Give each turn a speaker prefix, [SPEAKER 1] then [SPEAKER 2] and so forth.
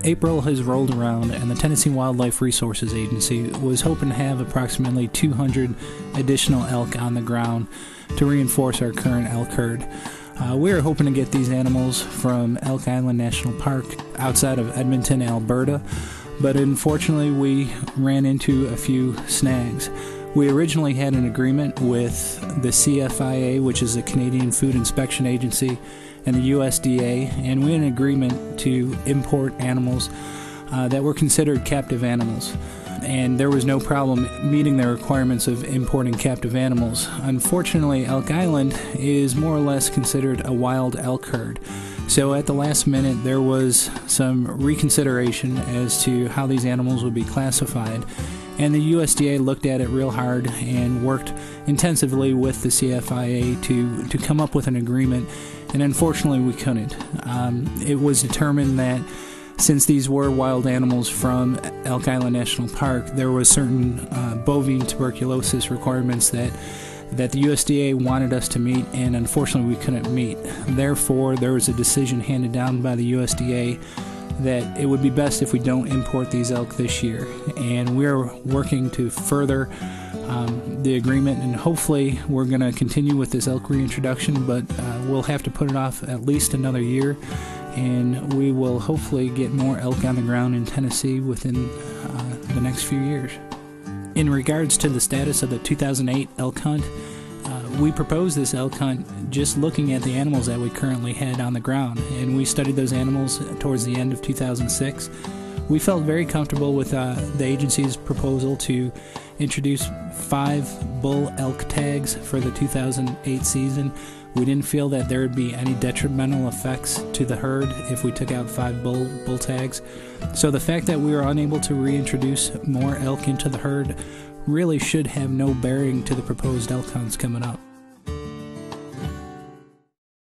[SPEAKER 1] April has rolled around and the Tennessee Wildlife Resources Agency was hoping to have approximately 200 additional elk on the ground to reinforce our current elk herd. We are hoping to get these animals from Elk Island National Park outside of Edmonton, Alberta, but unfortunately we ran into a few snags. We originally had an agreement with the CFIA, which is the Canadian Food Inspection Agency, and the USDA, and we had an agreement to import animals that were considered captive animals. And there was no problem meeting the requirements of importing captive animals. Unfortunately, Elk Island is more or less considered a wild elk herd. So at the last minute, there was some reconsideration as to how these animals would be classified. And the USDA looked at it real hard and worked intensively with the CFIA to come up with an agreement, and unfortunately we couldn't. It was determined that since these were wild animals from Elk Island National Park, there was certain bovine tuberculosis requirements that the USDA wanted us to meet, and unfortunately we couldn't meet. Therefore, there was a decision handed down by the USDA that it would be best if we don't import these elk this year. And we're working to further the agreement, and hopefully we're going to continue with this elk reintroduction, but we'll have to put it off at least another year, and we will hopefully get more elk on the ground in Tennessee within the next few years. In regards to the status of the 2008 elk hunt, we proposed this elk hunt just looking at the animals that we currently had on the ground, and we studied those animals towards the end of 2006. We felt very comfortable with the agency's proposal to introduce 5 bull elk tags for the 2008 season. We didn't feel that there would be any detrimental effects to the herd if we took out 5 bull tags. So the fact that we were unable to reintroduce more elk into the herd really should have no bearing to the proposed elk hunts coming up.